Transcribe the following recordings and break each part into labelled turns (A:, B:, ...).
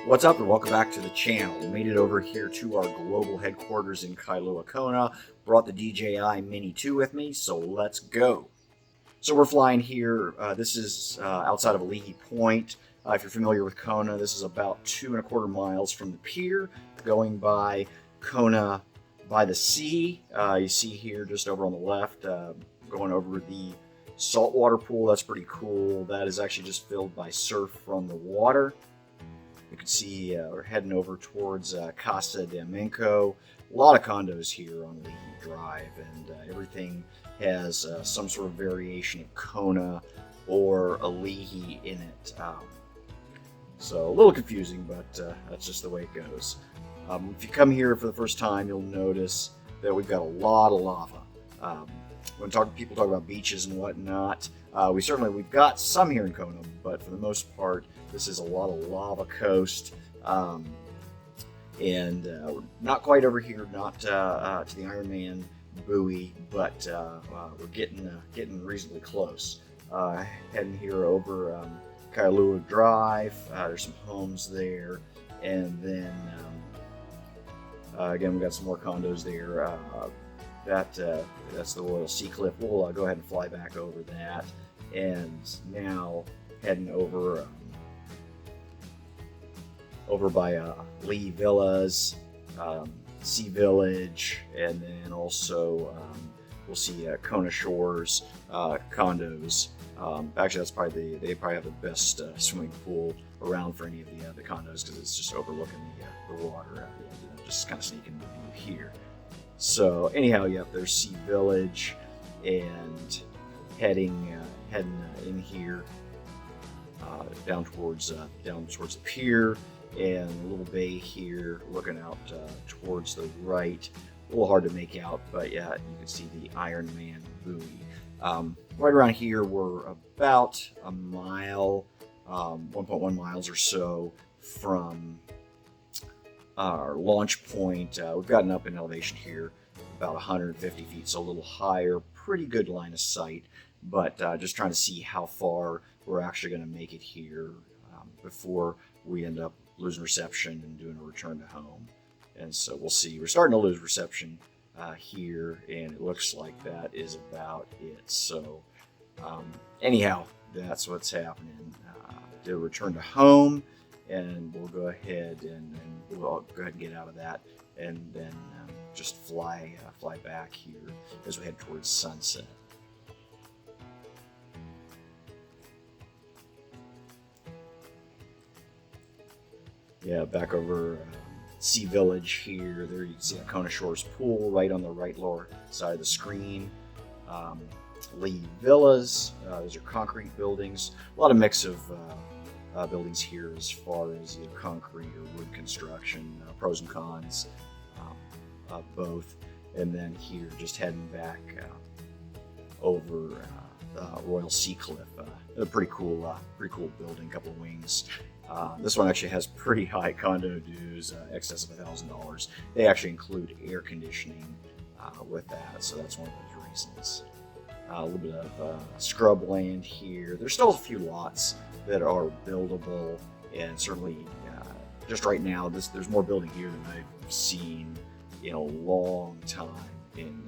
A: What's up and welcome back to the channel. We made it over here to our global headquarters in Kailua Kona. Brought the DJI Mini 2 with me, so let's go. So we're flying here. This is outside of Ali'i Point. If you're familiar with Kona, this is about 2.25 miles from the pier, going by Kona by the sea. You see here just over on the left, going over the saltwater pool. That's pretty cool. That is actually just filled by surf from the water. You can see we're heading over towards Casa de Menco. A lot of condos here on Ali'i Drive, and everything has some sort of variation of Kona or Ali'i in it. So a little confusing, but that's just the way it goes. If you come here for the first time, you'll notice that we've got a lot of lava. When people talk about beaches and whatnot, we've got some here in Kona, but for the most part, this is a lot of lava coast, and we're not quite over here, not to the Iron Man buoy, but we're getting reasonably close. Heading here over Kailua Drive. There's some homes there, and then again, we got some more condos there. That's the Royal Sea Cliff. We'll go ahead and fly back over that, and now heading over by Lee Villas, Sea Village, and then also we'll see Kona Shores condos. Actually, they probably have the best swimming pool around for any of the condos, because it's just overlooking the water. Just kind of sneaking the view here. So anyhow, yep, there's Sea Village, and heading in here down towards the pier, and a little bay here looking out towards the right. A little hard to make out, but yeah, you can see the Iron Man buoy. Right around here, we're about a mile, 1.1 miles or so from our launch point. We've gotten up in elevation here about 150 feet, so a little higher. Pretty good line of sight, but just trying to see how far we're actually going to make it here before we end up losing reception and doing a return to home. And so we'll see. We're starting to lose reception here, and it looks like that is about it. So anyhow, that's what's happening. Do a return to home, and we'll go ahead and get out of that, and then just fly back here as we head towards sunset. Yeah, back over Sea Village here. There you can see the Kona Shores pool right on the right lower side of the screen. Lee Villas, those are concrete buildings. A lot of mix of buildings here as far as either concrete or wood construction, pros and cons, both. And then here, just heading back over Royal Sea Cliff. A pretty cool building, couple of wings. This one actually has pretty high condo dues, excess of $1,000. They actually include air conditioning with that, so that's one of those reasons. A little bit of scrub land here. There's still a few lots that are buildable, and certainly just right now, there's more building here than I've seen in a long time in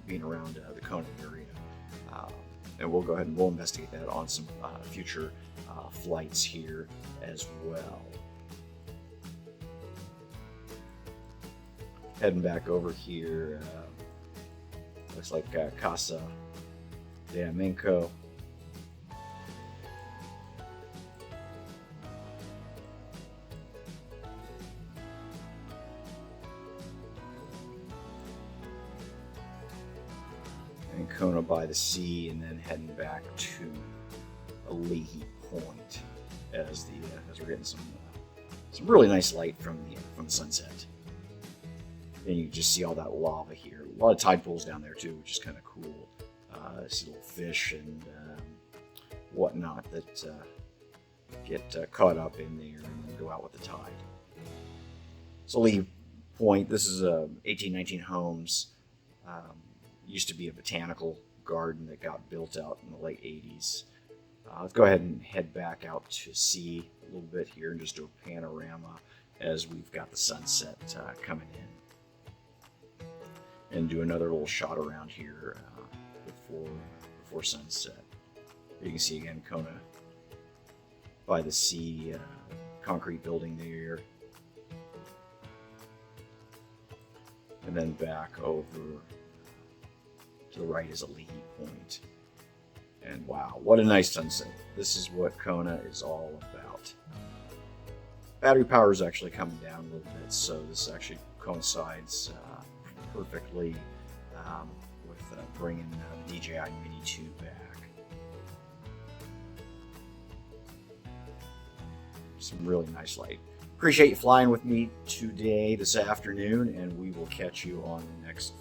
A: being around the Kona area. And we'll go ahead and we'll investigate that on some future flights here as well. Heading back over here, looks like Casa de Menco. And Kona by the sea, and then heading back to Ali'i Point as we're getting some really nice light from the sunset. And you can just see all that lava here. A lot of tide pools down there too, which is kind of cool. See little fish and whatnot that get caught up in there and then go out with the tide. So Ali'i Point, this is 1819 homes. Used to be a botanical garden that got built out in the late 80s. Let's go ahead and head back out to sea little bit here and just do a panorama as we've got the sunset coming in. And do another little shot around here before sunset. You can see again Kona by the sea, concrete building there. And then back over to the right is a lead point. And wow, what a nice sunset. This is what Kona is all about. Battery power is actually coming down a little bit, so this actually coincides perfectly with bringing the DJI Mini 2 back. Some really nice light. Appreciate you flying with me today, this afternoon, and we will catch you on the next